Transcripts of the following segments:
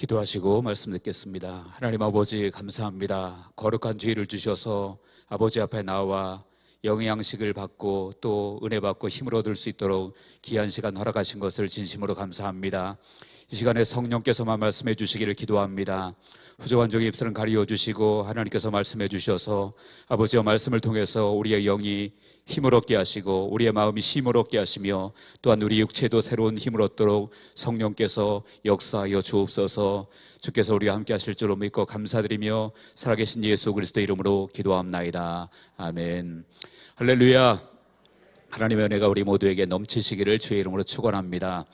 기도하시고 말씀 듣겠습니다. 하나님 아버지 감사합니다. 거룩한 주일을 주셔서 아버지 앞에 나와 영의 양식을 받고 또 은혜 받고 힘을 얻을 수 있도록 귀한 시간 허락하신 것을 진심으로 감사합니다. 이 시간에 성령께서만 말씀해 주시기를 기도합니다. 부족한 종의 입술은 가리워 주시고 하나님께서 말씀해 주셔서 아버지의 말씀을 통해서 우리의 영이 힘을 얻게 하시고 우리의 마음이 힘을 얻게 하시며 또한 우리 육체도 새로운 힘을 얻도록 성령께서 역사하여 주옵소서. 주께서 우리와 함께 하실 줄로 믿고 감사드리며 살아계신 예수 그리스도의 이름으로 기도합나이다. 아멘. 할렐루야. 하나님의 은혜가 우리 모두에게 넘치시기를 주의 이름으로 축원합니다.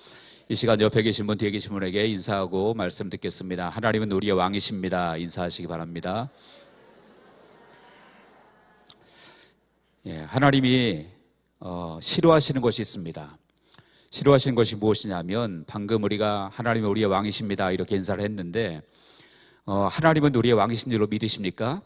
이 시간 옆에 계신 분 뒤에 계신 분에게 인사하고 말씀 듣겠습니다. 하나님은 우리의 왕이십니다. 인사하시기 바랍니다. 하나님이 싫어하시는 것이 있습니다. 싫어하시는 것이 무엇이냐면 방금 우리가 하나님은 우리의 왕이십니다 이렇게 인사를 했는데 하나님은 우리의 왕이신 줄로 믿으십니까?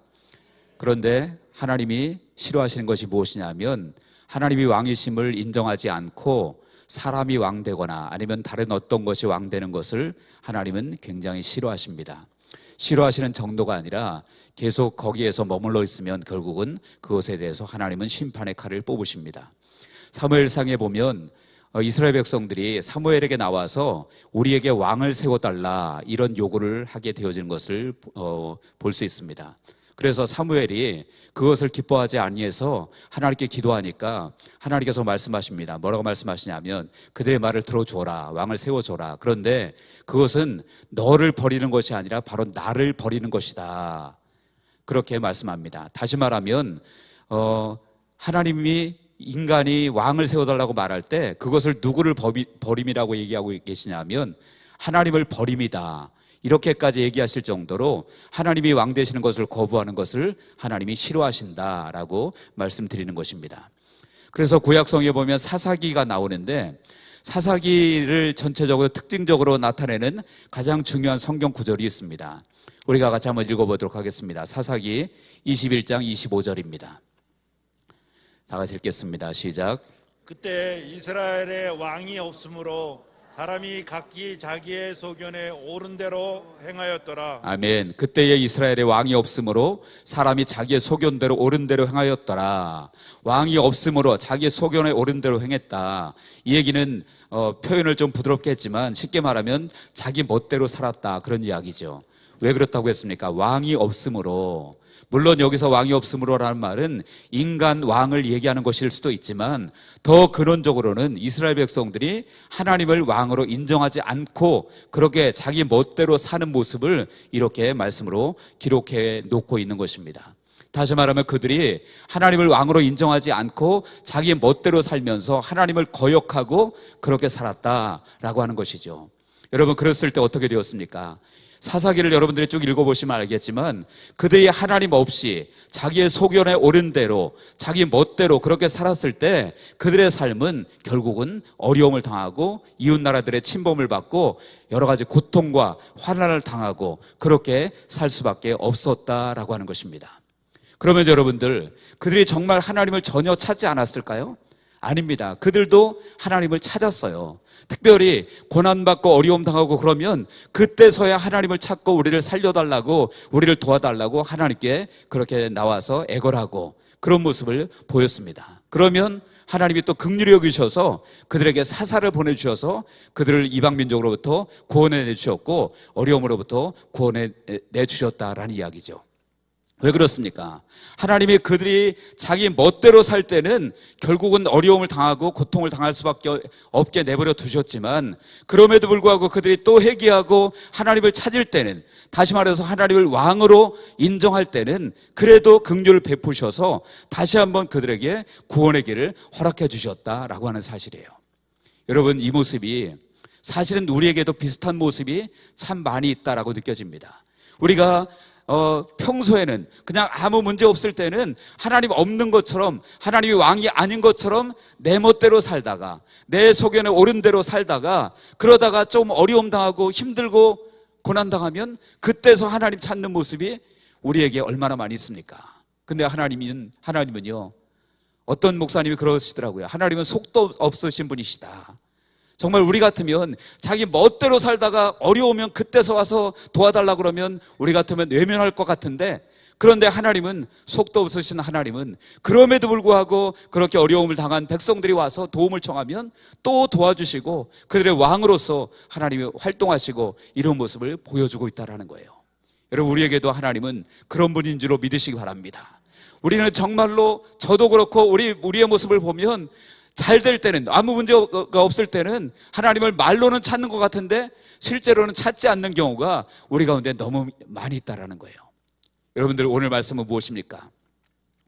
그런데 하나님이 싫어하시는 것이 무엇이냐면 하나님이 왕이심을 인정하지 않고 사람이 왕되거나 아니면 다른 어떤 것이 왕되는 것을 하나님은 굉장히 싫어하십니다. 싫어하시는 정도가 아니라 계속 거기에서 머물러 있으면 결국은 그것에 대해서 하나님은 심판의 칼을 뽑으십니다. 사무엘상에 보면 이스라엘 백성들이 사무엘에게 나와서 우리에게 왕을 세워달라 이런 요구를 하게 되어지는 것을 볼 수 있습니다. 그래서 사무엘이 그것을 기뻐하지 아니해서 하나님께 기도하니까 하나님께서 말씀하십니다. 뭐라고 말씀하시냐면 그들의 말을 들어줘라, 왕을 세워줘라. 그런데 그것은 너를 버리는 것이 아니라 바로 나를 버리는 것이다, 그렇게 말씀합니다. 다시 말하면 하나님이 인간이 왕을 세워달라고 말할 때 그것을 누구를 버림이라고 얘기하고 계시냐면 하나님을 버림이다, 이렇게까지 얘기하실 정도로 하나님이 왕 되시는 것을 거부하는 것을 하나님이 싫어하신다라고 말씀드리는 것입니다. 그래서 구약성에 보면 사사기가 나오는데 사사기를 전체적으로 특징적으로 나타내는 가장 중요한 성경 구절이 있습니다. 우리가 같이 한번 읽어보도록 하겠습니다. 사사기 21장 25절입니다. 다 같이 읽겠습니다. 시작. 그때 이스라엘에 왕이 없으므로 사람이 각기 자기의 소견에 옳은 대로 행하였더라. 아멘. 그때에 이스라엘에 왕이 없으므로 사람이 자기의 소견대로 옳은 대로 행하였더라. 왕이 없으므로 자기의 소견에 옳은 대로 행했다. 이 얘기는 표현을 좀 부드럽게 했지만 쉽게 말하면 자기 멋대로 살았다, 그런 이야기죠. 왜 그렇다고 했습니까? 왕이 없으므로. 물론 여기서 왕이 없으므로라는 말은 인간 왕을 얘기하는 것일 수도 있지만 더 근원적으로는 이스라엘 백성들이 하나님을 왕으로 인정하지 않고 그렇게 자기 멋대로 사는 모습을 이렇게 말씀으로 기록해 놓고 있는 것입니다. 다시 말하면 그들이 하나님을 왕으로 인정하지 않고 자기 멋대로 살면서 하나님을 거역하고 그렇게 살았다라고 하는 것이죠. 여러분, 그랬을 때 어떻게 되었습니까? 사사기를 여러분들이 쭉 읽어보시면 알겠지만 그들이 하나님 없이 자기의 소견에 옳은 대로 자기 멋대로 그렇게 살았을 때 그들의 삶은 결국은 어려움을 당하고 이웃나라들의 침범을 받고 여러 가지 고통과 환난을 당하고 그렇게 살 수밖에 없었다라고 하는 것입니다. 그러면 여러분들, 그들이 정말 하나님을 전혀 찾지 않았을까요? 아닙니다. 그들도 하나님을 찾았어요. 특별히 고난받고 어려움 당하고 그러면 그때서야 하나님을 찾고 우리를 살려달라고, 우리를 도와달라고 하나님께 그렇게 나와서 애걸하고 그런 모습을 보였습니다. 그러면 하나님이 또 긍휼히 여기셔서 그들에게 사사를 보내주셔서 그들을 이방민족으로부터 구원해 주셨고 어려움으로부터 구원해 주셨다라는 이야기죠. 왜 그렇습니까? 하나님이 그들이 자기 멋대로 살 때는 결국은 어려움을 당하고 고통을 당할 수밖에 없게 내버려 두셨지만 그럼에도 불구하고 그들이 또 회개하고 하나님을 찾을 때는, 다시 말해서 하나님을 왕으로 인정할 때는 그래도 긍휼을 베푸셔서 다시 한번 그들에게 구원의 길을 허락해 주셨다라고 하는 사실이에요. 여러분, 이 모습이 사실은 우리에게도 비슷한 모습이 참 많이 있다라고 느껴집니다. 우리가 평소에는 그냥 아무 문제 없을 때는 하나님 없는 것처럼, 하나님이 왕이 아닌 것처럼 내 멋대로 살다가 내 소견에 옳은 대로 살다가 그러다가 좀 어려움 당하고 힘들고 고난당하면 그때서 하나님 찾는 모습이 우리에게 얼마나 많이 있습니까? 근데 하나님은요, 어떤 목사님이 그러시더라고요. 하나님은 속도 없으신 분이시다. 정말 우리 같으면 자기 멋대로 살다가 어려우면 그때서 와서 도와달라 그러면 우리 같으면 외면할 것 같은데, 그런데 하나님은, 속도 없으신 하나님은 그럼에도 불구하고 그렇게 어려움을 당한 백성들이 와서 도움을 청하면 또 도와주시고 그들의 왕으로서 하나님이 활동하시고 이런 모습을 보여주고 있다는 거예요. 여러분, 우리에게도 하나님은 그런 분인 줄로 믿으시기 바랍니다. 우리는 정말로, 저도 그렇고 우리의 모습을 보면 잘 될 때는, 아무 문제가 없을 때는 하나님을 말로는 찾는 것 같은데 실제로는 찾지 않는 경우가 우리 가운데 너무 많이 있다는 거예요. 여러분들, 오늘 말씀은 무엇입니까?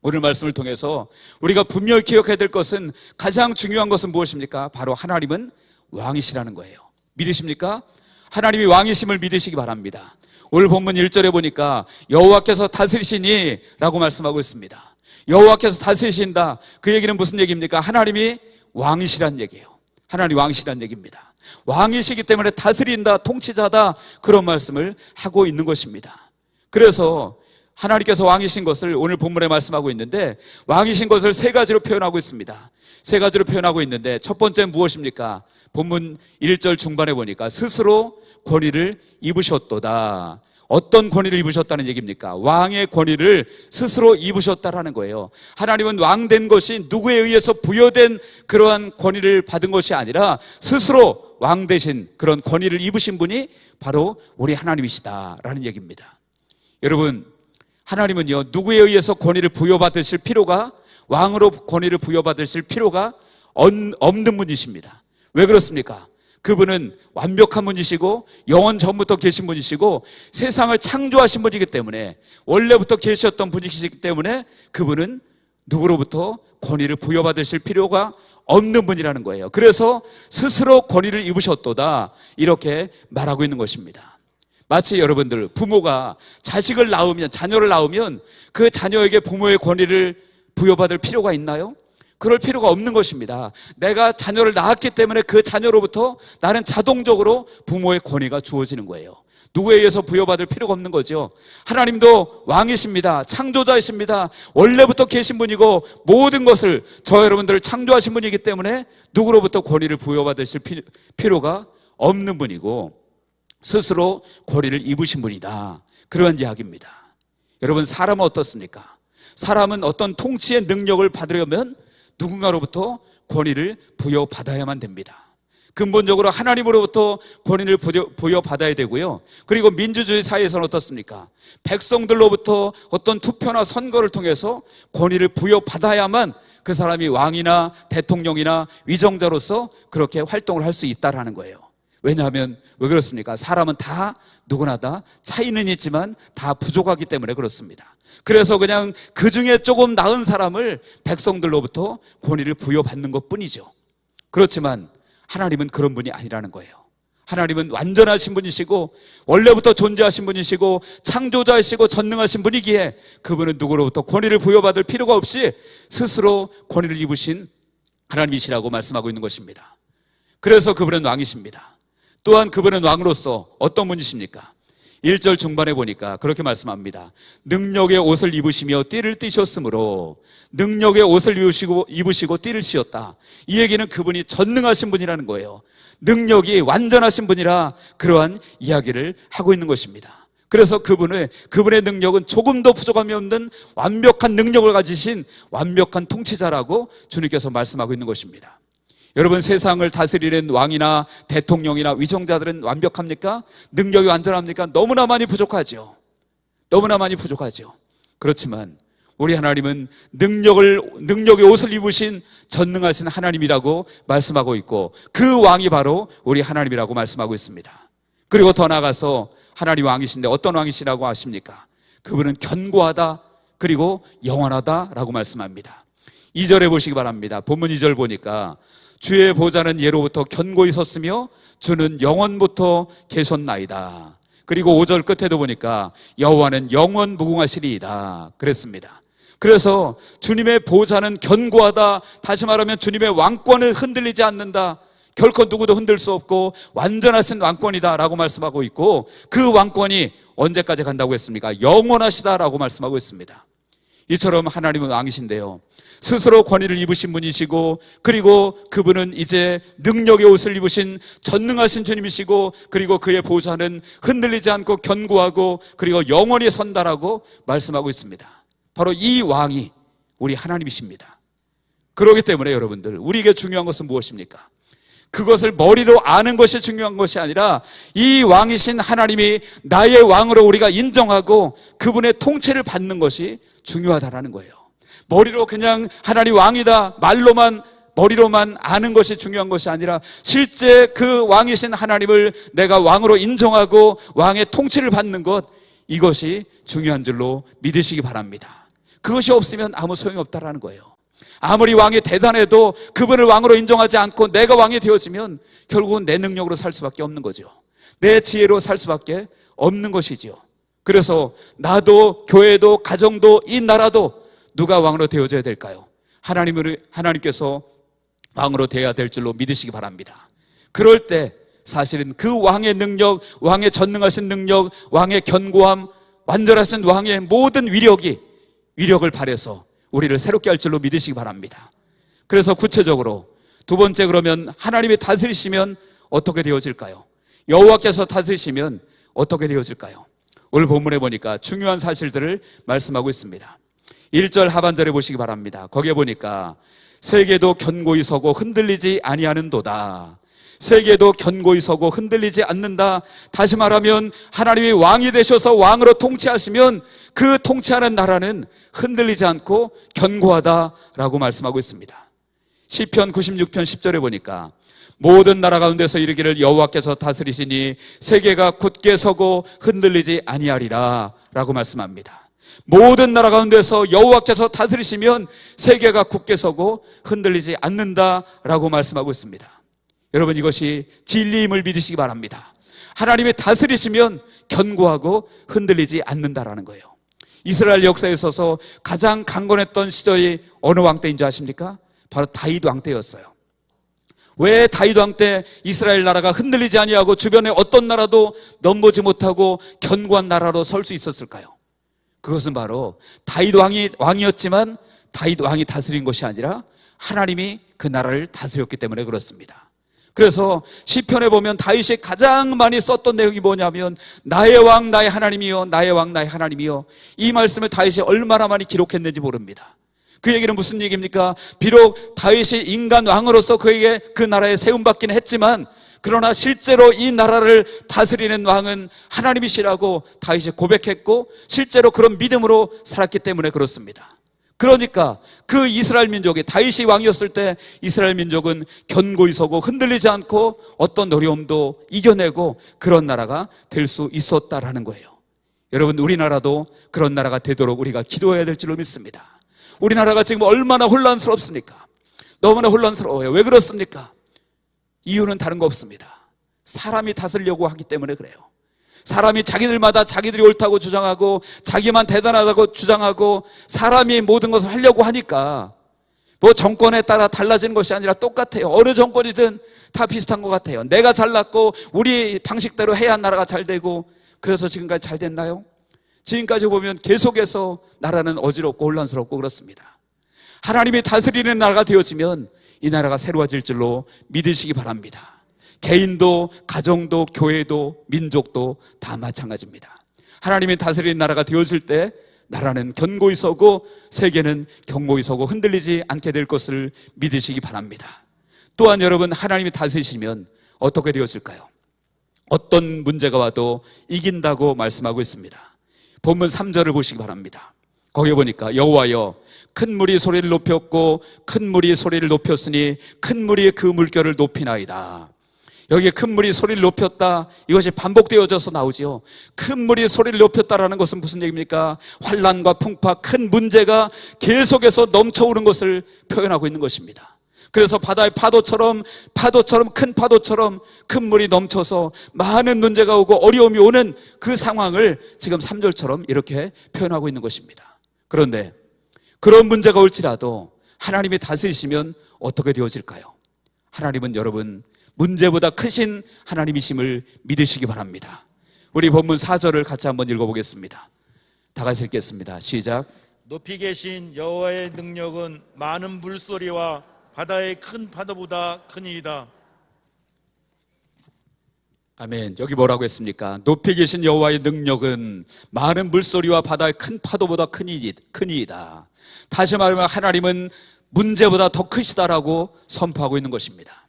오늘 말씀을 통해서 우리가 분명히 기억해야 될 것은, 가장 중요한 것은 무엇입니까? 바로 하나님은 왕이시라는 거예요. 믿으십니까? 하나님이 왕이심을 믿으시기 바랍니다. 오늘 본문 1절에 보니까 여호와께서 다스리시니 라고 말씀하고 있습니다. 여호와께서 다스리신다. 그 얘기는 무슨 얘기입니까? 하나님이 왕이시란 얘기예요. 하나님이 왕이시란 얘기입니다. 왕이시기 때문에 다스린다, 통치자다, 그런 말씀을 하고 있는 것입니다. 그래서 하나님께서 왕이신 것을 오늘 본문에 말씀하고 있는데, 왕이신 것을 세 가지로 표현하고 있습니다. 세 가지로 표현하고 있는데, 첫 번째는 무엇입니까? 본문 1절 중반에 보니까 스스로 권위를 입으셨도다. 어떤 권위를 입으셨다는 얘기입니까? 왕의 권위를 스스로 입으셨다라는 거예요. 하나님은 왕 된 것이 누구에 의해서 부여된 그러한 권위를 받은 것이 아니라 스스로 왕 되신 그런 권위를 입으신 분이 바로 우리 하나님이시다라는 얘기입니다. 여러분, 하나님은요, 누구에 의해서 권위를 부여받으실 필요가, 왕으로 권위를 부여받으실 필요가 없는 분이십니다. 왜 그렇습니까? 그분은 완벽한 분이시고 영원 전부터 계신 분이시고 세상을 창조하신 분이기 때문에, 원래부터 계셨던 분이시기 때문에 그분은 누구로부터 권위를 부여받으실 필요가 없는 분이라는 거예요. 그래서 스스로 권위를 입으셨도다, 이렇게 말하고 있는 것입니다. 마치 여러분들, 부모가 자식을 낳으면, 자녀를 낳으면 그 자녀에게 부모의 권위를 부여받을 필요가 있나요? 그럴 필요가 없는 것입니다. 내가 자녀를 낳았기 때문에 그 자녀로부터 나는 자동적으로 부모의 권위가 주어지는 거예요. 누구에 의해서 부여받을 필요가 없는 거죠. 하나님도 왕이십니다. 창조자이십니다. 원래부터 계신 분이고 모든 것을, 저 여러분들을 창조하신 분이기 때문에 누구로부터 권위를 부여받으실 필요가 없는 분이고 스스로 권위를 입으신 분이다, 그런 이야기입니다. 여러분, 사람은 어떻습니까? 사람은 어떤 통치의 능력을 받으려면 누군가로부터 권위를 부여받아야만 됩니다. 근본적으로 하나님으로부터 권위를 부여받아야 되고요. 그리고 민주주의 사회에서는 어떻습니까? 백성들로부터 어떤 투표나 선거를 통해서 권위를 부여받아야만 그 사람이 왕이나 대통령이나 위정자로서 그렇게 활동을 할 수 있다라는 거예요. 왜냐하면, 왜 그렇습니까? 사람은 다, 누구나 다 차이는 있지만 다 부족하기 때문에 그렇습니다. 그래서 그냥 그 중에 조금 나은 사람을 백성들로부터 권위를 부여받는 것 뿐이죠. 그렇지만 하나님은 그런 분이 아니라는 거예요. 하나님은 완전하신 분이시고 원래부터 존재하신 분이시고 창조자이시고 전능하신 분이기에 그분은 누구로부터 권위를 부여받을 필요가 없이 스스로 권위를 입으신 하나님이시라고 말씀하고 있는 것입니다. 그래서 그분은 왕이십니다. 또한 그분은 왕으로서 어떤 분이십니까? 1절 중반에 보니까 그렇게 말씀합니다. 능력의 옷을 입으시며 띠를 띠셨으므로, 능력의 옷을 입으시고 띠를 씌었다. 이 얘기는 그분이 전능하신 분이라는 거예요. 능력이 완전하신 분이라 그러한 이야기를 하고 있는 것입니다. 그래서 그분의 능력은 조금도 부족함이 없는 완벽한 능력을 가지신 완벽한 통치자라고 주님께서 말씀하고 있는 것입니다. 여러분, 세상을 다스리는 왕이나 대통령이나 위정자들은 완벽합니까? 능력이 완전합니까? 너무나 많이 부족하죠. 너무나 많이 부족하죠. 그렇지만 우리 하나님은 능력의 옷을 입으신 전능하신 하나님이라고 말씀하고 있고, 그 왕이 바로 우리 하나님이라고 말씀하고 있습니다. 그리고 더 나아가서 하나님 왕이신데 어떤 왕이시라고 아십니까? 그분은 견고하다, 그리고 영원하다라고 말씀합니다. 2절에 보시기 바랍니다. 본문 2절 보니까 주의 보좌는 예로부터 견고히 섰으며 주는 영원부터 계셨나이다. 그리고 5절 끝에도 보니까 여호와는 영원 무궁하시리이다 그랬습니다. 그래서 주님의 보좌는 견고하다, 다시 말하면 주님의 왕권은 흔들리지 않는다, 결코 누구도 흔들 수 없고 완전하신 왕권이다 라고 말씀하고 있고, 그 왕권이 언제까지 간다고 했습니까? 영원하시다라고 말씀하고 있습니다. 이처럼 하나님은 왕이신데요, 스스로 권위를 입으신 분이시고, 그리고 그분은 이제 능력의 옷을 입으신 전능하신 주님이시고, 그리고 그의 보좌는 흔들리지 않고 견고하고 그리고 영원히 선다라고 말씀하고 있습니다. 바로 이 왕이 우리 하나님이십니다. 그렇기 때문에 여러분들, 우리에게 중요한 것은 무엇입니까? 그것을 머리로 아는 것이 중요한 것이 아니라 이 왕이신 하나님이 나의 왕으로 우리가 인정하고 그분의 통치를 받는 것이 중요하다라는 거예요. 머리로 그냥 하나님 왕이다 머리로만 아는 것이 중요한 것이 아니라 실제 그 왕이신 하나님을 내가 왕으로 인정하고 왕의 통치를 받는 것, 이것이 중요한 줄로 믿으시기 바랍니다. 그것이 없으면 아무 소용이 없다라는 거예요. 아무리 왕이 대단해도 그분을 왕으로 인정하지 않고 내가 왕이 되어지면 결국은 내 능력으로 살 수밖에 없는 거죠. 내 지혜로 살 수밖에 없는 것이지요. 그래서 나도, 교회도, 가정도, 이 나라도 누가 왕으로 되어져야 될까요? 하나님께서 왕으로 되어야 될 줄로 믿으시기 바랍니다. 그럴 때 사실은 그 왕의 능력, 왕의 전능하신 능력, 왕의 견고함, 완전하신 왕의 모든 위력을 발해서 우리를 새롭게 할 줄로 믿으시기 바랍니다. 그래서 구체적으로 두 번째, 그러면 하나님이 다스리시면 어떻게 되어질까요? 여호와께서 다스리시면 어떻게 되어질까요? 오늘 본문에 보니까 중요한 사실들을 말씀하고 있습니다. 1절 하반절에 보시기 바랍니다. 거기에 보니까 세계도 견고히 서고 흔들리지 아니하는도다. 세계도 견고히 서고 흔들리지 않는다. 다시 말하면 하나님이 왕이 되셔서 왕으로 통치하시면 그 통치하는 나라는 흔들리지 않고 견고하다라고 말씀하고 있습니다. 시편 96편 10절에 보니까 모든 나라 가운데서 이르기를 여호와께서 다스리시니 세계가 굳게 서고 흔들리지 아니하리라 라고 말씀합니다. 모든 나라 가운데서 여호와께서 다스리시면 세계가 굳게 서고 흔들리지 않는다라고 말씀하고 있습니다. 여러분, 이것이 진리임을 믿으시기 바랍니다. 하나님이 다스리시면 견고하고 흔들리지 않는다라는 거예요. 이스라엘 역사에 있어서 가장 강건했던 시절이 어느 왕 때인 줄 아십니까? 바로 다윗 왕 때였어요. 왜 다윗 왕 때 이스라엘 나라가 흔들리지 아니하고 주변에 어떤 나라도 넘보지 못하고 견고한 나라로 설 수 있었을까요? 그것은 바로 다윗 왕이었지만 다윗 왕이 다스린 것이 아니라 하나님이 그 나라를 다스렸기 때문에 그렇습니다. 그래서 시편에 보면 다윗이 가장 많이 썼던 내용이 뭐냐면 나의 왕 나의 하나님이여, 나의 왕 나의 하나님이여. 이 말씀을 다윗이 얼마나 많이 기록했는지 모릅니다. 그 얘기는 무슨 얘기입니까? 비록 다윗이 인간 왕으로서 그에게 그 나라에 세움받기는 했지만, 그러나 실제로 이 나라를 다스리는 왕은 하나님이시라고 다윗이 고백했고 실제로 그런 믿음으로 살았기 때문에 그렇습니다. 그러니까 그 이스라엘 민족이, 다윗이 왕이었을 때 이스라엘 민족은 견고히 서고 흔들리지 않고 어떤 어려움도 이겨내고 그런 나라가 될 수 있었다라는 거예요. 여러분, 우리나라도 그런 나라가 되도록 우리가 기도해야 될 줄로 믿습니다. 우리나라가 지금 얼마나 혼란스럽습니까? 너무나 혼란스러워요. 왜 그렇습니까? 이유는 다른 거 없습니다. 사람이 다스리려고 하기 때문에 그래요. 사람이 자기들마다 자기들이 옳다고 주장하고 자기만 대단하다고 주장하고 사람이 모든 것을 하려고 하니까 뭐 정권에 따라 달라지는 것이 아니라 똑같아요. 어느 정권이든 다 비슷한 것 같아요. 내가 잘났고 우리 방식대로 해야 나라가 잘 되고, 그래서 지금까지 잘 됐나요? 지금까지 보면 계속해서 나라는 어지럽고 혼란스럽고 그렇습니다. 하나님이 다스리는 나라가 되어지면 이 나라가 새로워질 줄로 믿으시기 바랍니다. 개인도, 가정도, 교회도, 민족도 다 마찬가지입니다. 하나님이 다스리는 나라가 되어질 때 나라는 견고히 서고 세계는 견고히 서고 흔들리지 않게 될 것을 믿으시기 바랍니다. 또한 여러분, 하나님이 다스리시면 어떻게 되어질까요? 어떤 문제가 와도 이긴다고 말씀하고 있습니다. 본문 3절을 보시기 바랍니다. 거기에 보니까 여호와여, 큰 물이 소리를 높였고 큰 물이 소리를 높였으니 큰 물이 그 물결을 높이나이다. 여기에 큰 물이 소리를 높였다, 이것이 반복되어져서 나오지요. 큰 물이 소리를 높였다라는 것은 무슨 얘기입니까? 환난과 풍파, 큰 문제가 계속해서 넘쳐오는 것을 표현하고 있는 것입니다. 그래서 바다의 파도처럼 큰 물이 넘쳐서 많은 문제가 오고 어려움이 오는 그 상황을 지금 3절처럼 이렇게 표현하고 있는 것입니다. 그런데 그런 문제가 올지라도 하나님이 다스리시면 어떻게 되어질까요? 하나님은 여러분 문제보다 크신 하나님이심을 믿으시기 바랍니다. 우리 본문 4절을 같이 한번 읽어보겠습니다. 다 같이 읽겠습니다. 시작. 높이 계신 여호와의 능력은 많은 물소리와 바다의 큰 파도보다 크니이다. 아멘. 여기 뭐라고 했습니까? 높이 계신 여호와의 능력은 많은 물소리와 바다의 큰 파도보다 크니이다. 다시 말하면 하나님은 문제보다 더 크시다라고 선포하고 있는 것입니다.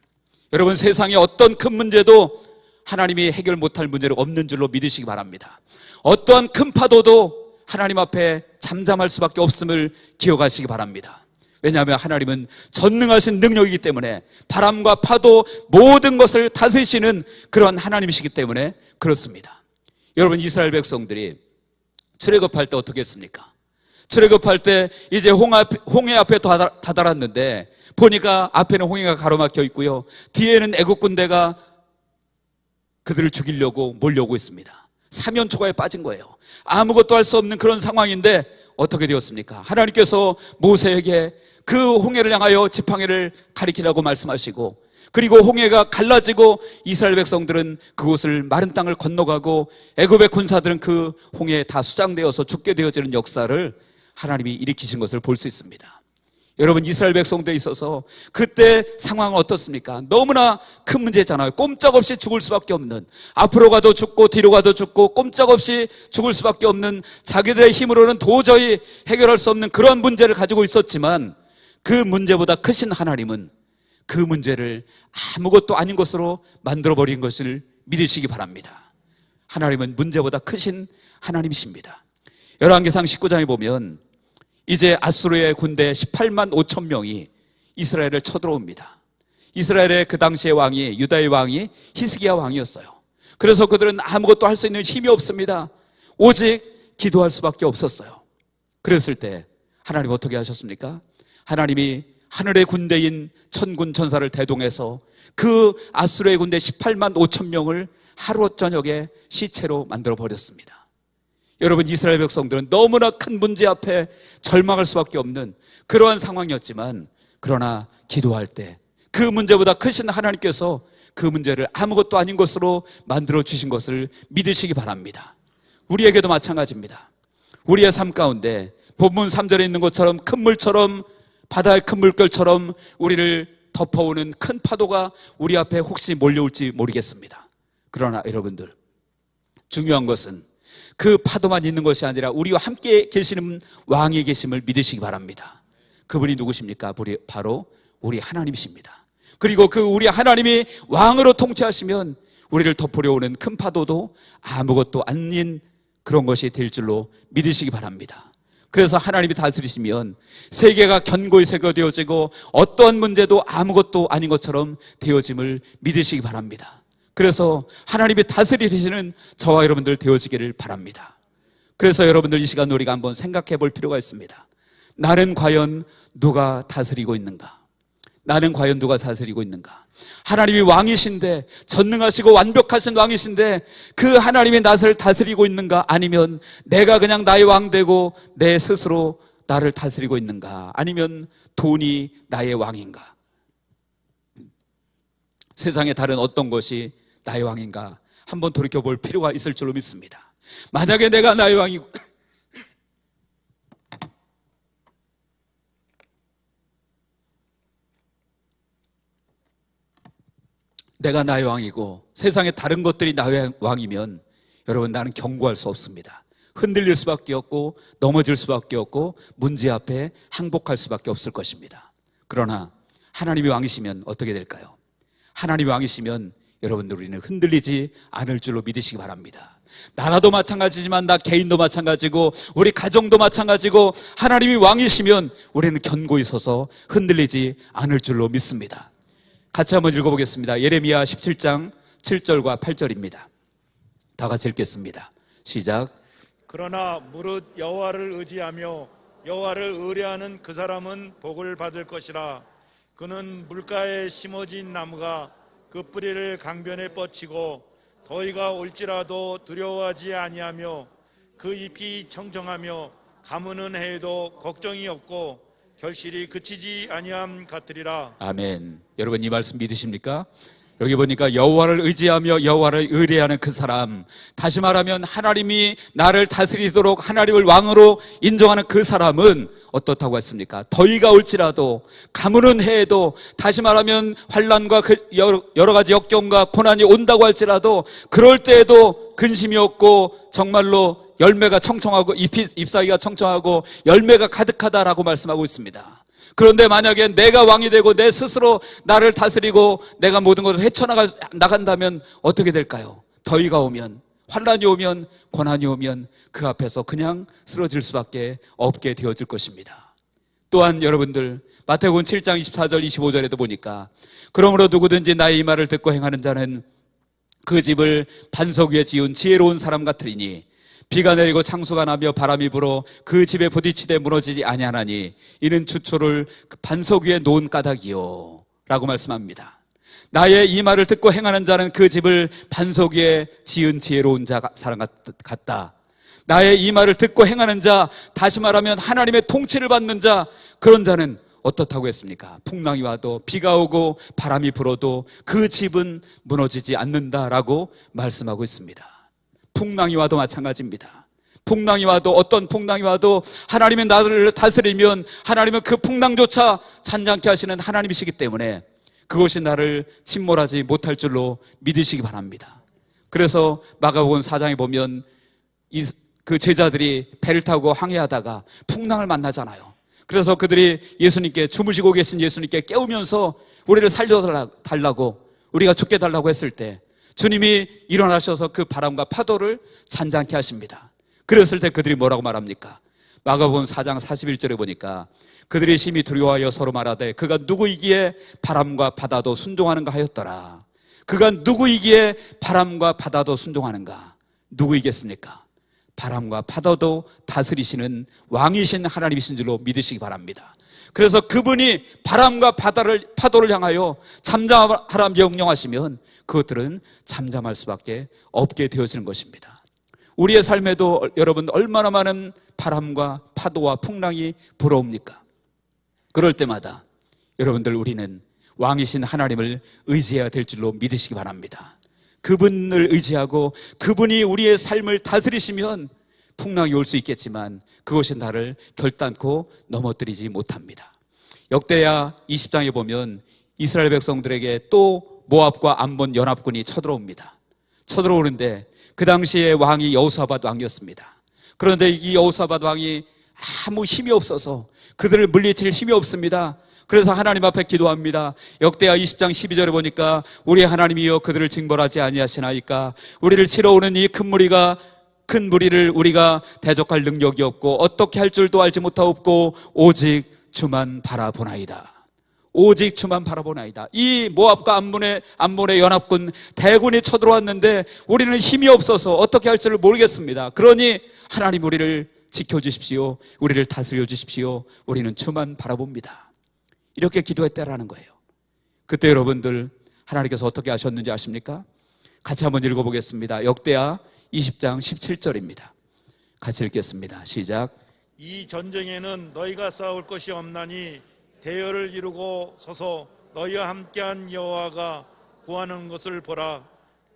여러분, 세상에 어떤 큰 문제도 하나님이 해결 못할 문제는 없는 줄로 믿으시기 바랍니다. 어떠한 큰 파도도 하나님 앞에 잠잠할 수밖에 없음을 기억하시기 바랍니다. 왜냐하면 하나님은 전능하신 능력이기 때문에, 바람과 파도 모든 것을 다스리시는 그런 하나님이시기 때문에 그렇습니다. 여러분, 이스라엘 백성들이 출애굽할 때 어떻게 했습니까? 출애굽할 때 이제 홍해 앞에 다다랐는데 보니까 앞에는 홍해가 가로막혀 있고요, 뒤에는 애국 군대가 그들을 죽이려고 몰려오고 있습니다. 사면초가에 빠진 거예요. 아무것도 할 수 없는 그런 상황인데 어떻게 되었습니까? 하나님께서 모세에게 그 홍해를 향하여 지팡이를 가리키라고 말씀하시고, 그리고 홍해가 갈라지고 이스라엘 백성들은 그곳을 마른 땅을 건너가고 애굽의 군사들은 그 홍해에 다 수장되어서 죽게 되어지는 역사를 하나님이 일으키신 것을 볼 수 있습니다. 여러분, 이스라엘 백성들에 있어서 그때 상황은 어떻습니까? 너무나 큰 문제잖아요. 꼼짝없이 죽을 수밖에 없는, 앞으로 가도 죽고 뒤로 가도 죽고 꼼짝없이 죽을 수밖에 없는, 자기들의 힘으로는 도저히 해결할 수 없는 그런 문제를 가지고 있었지만, 그 문제보다 크신 하나님은 그 문제를 아무것도 아닌 것으로 만들어버린 것을 믿으시기 바랍니다. 하나님은 문제보다 크신 하나님이십니다. 열왕기상 19장에 보면 이제 아수르의 군대 18만 5천 명이 이스라엘을 쳐들어옵니다. 이스라엘의 그 당시의 왕이, 유다의 왕이 히스기야 왕이었어요. 그래서 그들은 아무것도 할 수 있는 힘이 없습니다. 오직 기도할 수밖에 없었어요. 그랬을 때 하나님 어떻게 하셨습니까? 하나님이 하늘의 군대인 천군 천사를 대동해서 그 아수르의 군대 18만 5천 명을 하루 저녁에 시체로 만들어 버렸습니다. 여러분, 이스라엘 백성들은 너무나 큰 문제 앞에 절망할 수밖에 없는 그러한 상황이었지만, 그러나 기도할 때 그 문제보다 크신 하나님께서 그 문제를 아무것도 아닌 것으로 만들어 주신 것을 믿으시기 바랍니다. 우리에게도 마찬가지입니다. 우리의 삶 가운데 본문 3절에 있는 것처럼 큰 물처럼, 바다의 큰 물결처럼 우리를 덮어오는 큰 파도가 우리 앞에 혹시 몰려올지 모르겠습니다. 그러나 여러분들, 중요한 것은 그 파도만 있는 것이 아니라 우리와 함께 계시는 왕이 계심을 믿으시기 바랍니다. 그분이 누구십니까? 바로 우리 하나님이십니다. 그리고 그 우리 하나님이 왕으로 통치하시면 우리를 덮으려 오는 큰 파도도 아무것도 아닌 그런 것이 될 줄로 믿으시기 바랍니다. 그래서 하나님이 다스리시면 세계가 견고히 새겨되어지고 어떠한 문제도 아무것도 아닌 것처럼 되어짐을 믿으시기 바랍니다. 그래서 하나님이 다스리시는 저와 여러분들 되어지기를 바랍니다. 그래서 여러분들, 이 시간 우리가 한번 생각해 볼 필요가 있습니다. 나는 과연 누가 다스리고 있는가? 나는 과연 누가 다스리고 있는가? 하나님이 왕이신데, 전능하시고 완벽하신 왕이신데 그 하나님이 나를 다스리고 있는가? 아니면 내가 그냥 나의 왕 되고 내 스스로 나를 다스리고 있는가? 아니면 돈이 나의 왕인가? 세상에 다른 어떤 것이 나의 왕인가? 한번 돌이켜볼 필요가 있을 줄로 믿습니다. 만약에 내가 나의 왕이고 내가 나의 왕이고 세상에 다른 것들이 나의 왕이면 여러분, 나는 경고할 수 없습니다. 흔들릴 수밖에 없고 넘어질 수밖에 없고 문제 앞에 항복할 수밖에 없을 것입니다. 그러나 하나님이 왕이시면 어떻게 될까요? 하나님이 왕이시면 여러분들, 우리는 흔들리지 않을 줄로 믿으시기 바랍니다. 나라도 마찬가지지만 나 개인도 마찬가지고 우리 가정도 마찬가지고, 하나님이 왕이시면 우리는 견고히 서서 흔들리지 않을 줄로 믿습니다. 같이 한번 읽어보겠습니다. 예레미야 17장 7절과 8절입니다. 다 같이 읽겠습니다. 시작. 그러나 무릇 여호와를 의지하며 여호와를 의뢰하는 그 사람은 복을 받을 것이라. 그는 물가에 심어진 나무가 그 뿌리를 강변에 뻗치고 더위가 올지라도 두려워하지 아니하며 그 잎이 청청하며 가무는 해에도 걱정이 없고 결실이 그치지 아니함 같으리라. 아멘. 여러분, 이 말씀 믿으십니까? 여기 보니까 여호와를 의지하며 여호와를 의뢰하는 그 사람, 다시 말하면 하나님이 나를 다스리도록 하나님을 왕으로 인정하는 그 사람은 어떻다고 했습니까? 더위가 올지라도, 가무는 해에도, 다시 말하면 환난과 그 여러 가지 역경과 고난이 온다고 할지라도 그럴 때에도 근심이 없고 정말로 열매가 청청하고 잎사귀가 청청하고 열매가 가득하다라고 말씀하고 있습니다. 그런데 만약에 내가 왕이 되고 내 스스로 나를 다스리고 내가 모든 것을 헤쳐나간다면 어떻게 될까요? 더위가 오면, 환난이 오면, 고난이 오면 그 앞에서 그냥 쓰러질 수밖에 없게 되어질 것입니다. 또한 여러분들 마태복음 7장 24절 25절에도 보니까 그러므로 누구든지 나의 이 말을 듣고 행하는 자는 그 집을 반석 위에 지은 지혜로운 사람 같으리니 비가 내리고 창수가 나며 바람이 불어 그 집에 부딪히되 무너지지 아니하나니 이는 주초를 그 반석 위에 놓은 까닭이요 라고 말씀합니다. 나의 이 말을 듣고 행하는 자는 그 집을 반석 위에 지은 지혜로운 사람 같다. 나의 이 말을 듣고 행하는 자, 다시 말하면 하나님의 통치를 받는 자, 그런 자는 어떻다고 했습니까? 풍랑이 와도 비가 오고 바람이 불어도 그 집은 무너지지 않는다라고 말씀하고 있습니다. 풍랑이 와도 마찬가지입니다. 풍랑이 와도, 어떤 풍랑이 와도 하나님이 나를 다스리면 하나님은 그 풍랑조차 찬장케 하시는 하나님이시기 때문에 그것이 나를 침몰하지 못할 줄로 믿으시기 바랍니다. 그래서 마가복음 4장에 보면 그 제자들이 배를 타고 항해하다가 풍랑을 만나잖아요. 그래서 그들이 예수님께, 주무시고 계신 예수님께 깨우면서 우리를 살려달라고, 우리가 죽게 달라고 했을 때 주님이 일어나셔서 그 바람과 파도를 잔잔케 하십니다. 그랬을 때 그들이 뭐라고 말합니까? 마가복음 4장 41절에 보니까 그들이 심히 두려워하여 서로 말하되 그가 누구이기에 바람과 바다도 순종하는가 하였더라. 그가 누구이기에 바람과 바다도 순종하는가? 누구이겠습니까? 바람과 바다도 다스리시는 왕이신 하나님이신 줄로 믿으시기 바랍니다. 그래서 그분이 바람과 파도를 향하여 잠잠하라 명령하시면 그것들은 잠잠할 수밖에 없게 되어지는 것입니다. 우리의 삶에도 여러분 얼마나 많은 바람과 파도와 풍랑이 불어옵니까? 그럴 때마다 여러분들 우리는 왕이신 하나님을 의지해야 될 줄로 믿으시기 바랍니다. 그분을 의지하고 그분이 우리의 삶을 다스리시면 풍랑이 올 수 있겠지만 그것이 나를 결단코 넘어뜨리지 못합니다. 역대하 20장에 보면 이스라엘 백성들에게 또 모압과 암몬 연합군이 쳐들어옵니다. 쳐들어오는데 그 당시에 왕이 여호사밧 왕이었습니다. 그런데 이 여호사밧 왕이 아무 힘이 없어서 그들을 물리칠 힘이 없습니다. 그래서 하나님 앞에 기도합니다. 역대하 20장 12절에 보니까 우리 하나님이여 그들을 징벌하지 아니하시나이까? 우리를 치러 오는 이 큰 무리를 우리가 대적할 능력이 없고 어떻게 할 줄도 알지 못하옵고 오직 주만 바라보나이다. 오직 주만 바라보나이다. 이 모압과 암몬의 연합군 대군이 쳐들어왔는데 우리는 힘이 없어서 어떻게 할 줄을 모르겠습니다. 그러니 하나님 우리를 지켜주십시오. 우리를 다스려 주십시오. 우리는 주만 바라봅니다. 이렇게 기도했다라는 거예요. 그때 여러분들 하나님께서 어떻게 하셨는지 아십니까? 같이 한번 읽어보겠습니다. 역대하 20장 17절입니다. 같이 읽겠습니다. 시작. 이 전쟁에는 너희가 싸울 것이 없나니 대열을 이루고 서서 너희와 함께한 여호와가 구하는 것을 보라.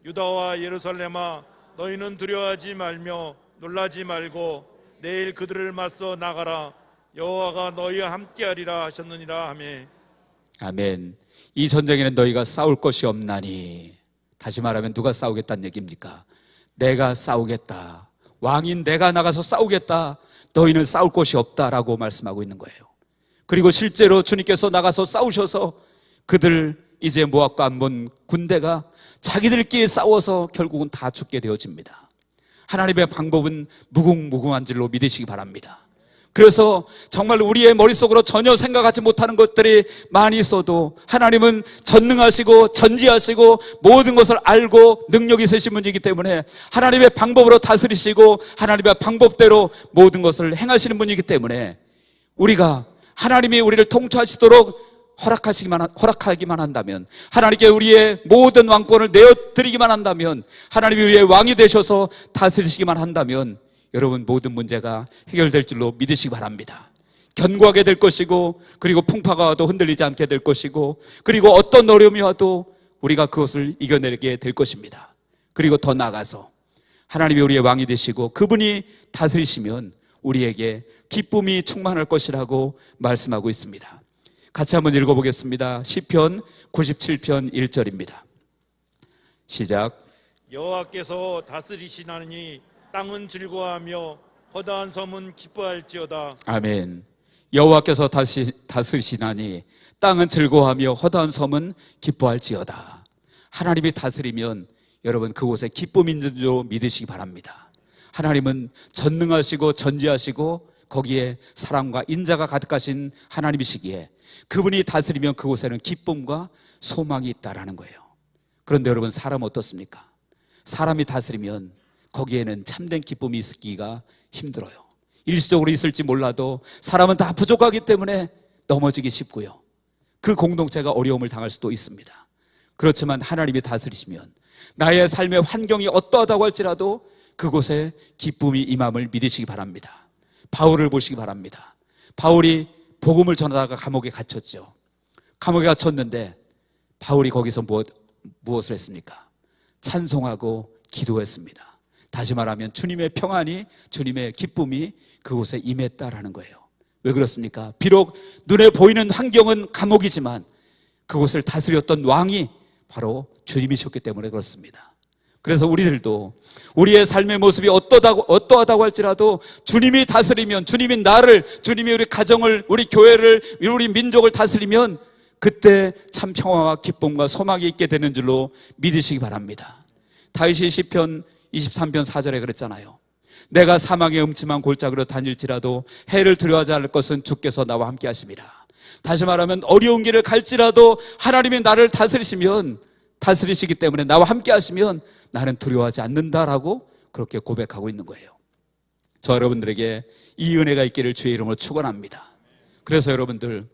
유다와 예루살렘아 너희는 두려워하지 말며 놀라지 말고 내일 그들을 맞서 나가라. 여호와가 너희와 함께하리라 하셨느니라. 아멘. 아멘. 이 전쟁에는 너희가 싸울 것이 없나니, 다시 말하면 누가 싸우겠다는 얘기입니까? 내가 싸우겠다. 왕인 내가 나가서 싸우겠다. 너희는 싸울 것이 없다라고 말씀하고 있는 거예요. 그리고 실제로 주님께서 나가서 싸우셔서 그들 이제 모압과 암몬 군대가 자기들끼리 싸워서 결국은 다 죽게 되어집니다. 하나님의 방법은 무궁무궁한 줄로 믿으시기 바랍니다. 그래서 정말 우리의 머릿속으로 전혀 생각하지 못하는 것들이 많이 있어도 하나님은 전능하시고 전지하시고 모든 것을 알고 능력이 있으신 분이기 때문에 하나님의 방법으로 다스리시고 하나님의 방법대로 모든 것을 행하시는 분이기 때문에 우리가 하나님이 우리를 통치하시도록 허락하기만 한다면, 하나님께 우리의 모든 왕권을 내어드리기만 한다면, 하나님이 우리의 왕이 되셔서 다스리시기만 한다면 여러분 모든 문제가 해결될 줄로 믿으시기 바랍니다. 견고하게 될 것이고, 그리고 풍파가 와도 흔들리지 않게 될 것이고, 그리고 어떤 어려움이 와도 우리가 그것을 이겨내게 될 것입니다. 그리고 더 나아가서 하나님이 우리의 왕이 되시고 그분이 다스리시면 우리에게 기쁨이 충만할 것이라고 말씀하고 있습니다. 같이 한번 읽어보겠습니다. 시편 97편 1절입니다. 시작. 여호와께서 다스리시나니 땅은 즐거워하며 허다한 섬은 기뻐할지어다. 아멘. 여호와께서 다스리시나니 땅은 즐거워하며 허다한 섬은 기뻐할지어다. 하나님이 다스리면 여러분 그곳에 기쁨이 있는 줄 믿으시기 바랍니다. 하나님은 전능하시고 전지하시고 거기에 사랑과 인자가 가득하신 하나님이시기에 그분이 다스리면 그곳에는 기쁨과 소망이 있다라는 거예요. 그런데 여러분 사람 어떻습니까? 사람이 다스리면 거기에는 참된 기쁨이 있기가 힘들어요. 일시적으로 있을지 몰라도 사람은 다 부족하기 때문에 넘어지기 쉽고요. 그 공동체가 어려움을 당할 수도 있습니다. 그렇지만 하나님이 다스리시면 나의 삶의 환경이 어떠하다고 할지라도 그곳에 기쁨이 임함을 믿으시기 바랍니다. 바울을 보시기 바랍니다. 바울이 복음을 전하다가 감옥에 갇혔죠. 감옥에 갇혔는데 바울이 거기서 무엇을 했습니까? 찬송하고 기도했습니다. 다시 말하면 주님의 평안이, 주님의 기쁨이 그곳에 임했다라는 거예요. 왜 그렇습니까? 비록 눈에 보이는 환경은 감옥이지만 그곳을 다스렸던 왕이 바로 주님이셨기 때문에 그렇습니다. 그래서 우리들도 우리의 삶의 모습이 어떠하다고 할지라도 주님이 다스리면, 주님이 나를, 주님이 우리 가정을, 우리 교회를, 우리 민족을 다스리면 그때 참 평화와 기쁨과 소망이 있게 되는 줄로 믿으시기 바랍니다. 다윗이 시편 23편 4절에 그랬잖아요. 내가 사망의 음침한 골짜기로 다닐지라도 해를 두려워하지 않을 것은 주께서 나와 함께 하심이라. 다시 말하면 어려운 길을 갈지라도 하나님이 나를 다스리시기 때문에 나와 함께 하시면 나는 두려워하지 않는다라고 그렇게 고백하고 있는 거예요. 저 여러분들에게 이 은혜가 있기를 주의 이름으로 축원합니다. 그래서 여러분들,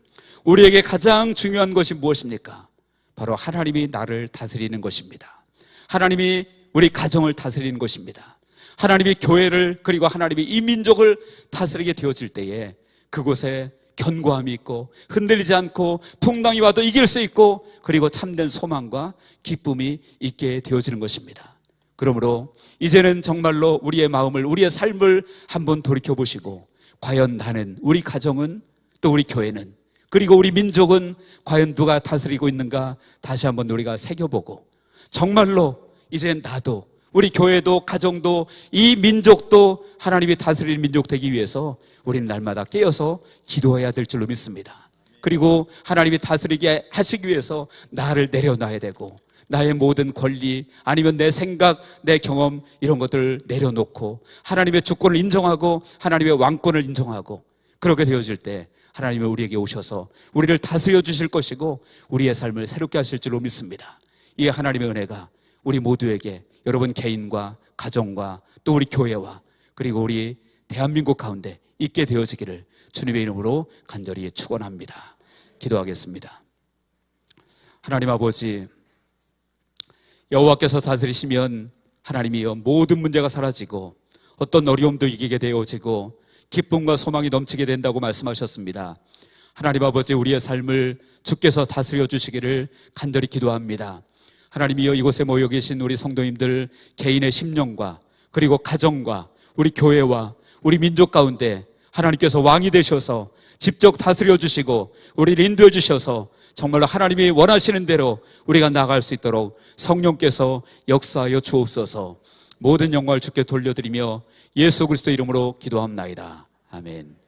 우리에게 가장 중요한 것이 무엇입니까? 바로 하나님이 나를 다스리는 것입니다. 하나님이 우리 가정을 다스리는 것입니다. 하나님이 교회를, 그리고 하나님이 이 민족을 다스리게 되어질 때에 그곳에 견고함이 있고 흔들리지 않고 풍랑이 와도 이길 수 있고 그리고 참된 소망과 기쁨이 있게 되어지는 것입니다. 그러므로 이제는 정말로 우리의 마음을, 우리의 삶을 한번 돌이켜보시고 과연 나는, 우리 가정은, 또 우리 교회는, 그리고 우리 민족은 과연 누가 다스리고 있는가 다시 한번 우리가 새겨보고 정말로 이제 나도, 우리 교회도, 가정도, 이 민족도 하나님이 다스리는 민족 되기 위해서 우리는 날마다 깨어서 기도해야 될 줄로 믿습니다. 그리고 하나님이 다스리게 하시기 위해서 나를 내려놔야 되고 나의 모든 권리, 아니면 내 생각, 내 경험, 이런 것들을 내려놓고 하나님의 주권을 인정하고 하나님의 왕권을 인정하고 그렇게 되어질 때 하나님이 우리에게 오셔서 우리를 다스려 주실 것이고 우리의 삶을 새롭게 하실 줄로 믿습니다. 이 하나님의 은혜가 우리 모두에게, 여러분 개인과 가정과 또 우리 교회와 그리고 우리 대한민국 가운데 있게 되어지기를 주님의 이름으로 간절히 축원합니다. 기도하겠습니다. 하나님 아버지, 여호와께서 다스리시면 하나님이여 모든 문제가 사라지고 어떤 어려움도 이기게 되어지고 기쁨과 소망이 넘치게 된다고 말씀하셨습니다. 하나님 아버지, 우리의 삶을 주께서 다스려 주시기를 간절히 기도합니다. 하나님이여 이곳에 모여 계신 우리 성도님들 개인의 심령과 그리고 가정과 우리 교회와 우리 민족 가운데 하나님께서 왕이 되셔서 직접 다스려 주시고 우리를 인도해 주셔서 정말로 하나님이 원하시는 대로 우리가 나아갈 수 있도록 성령께서 역사하여 주옵소서. 모든 영광을 주께 돌려드리며 예수 그리스도 이름으로 기도합나이다. 아멘.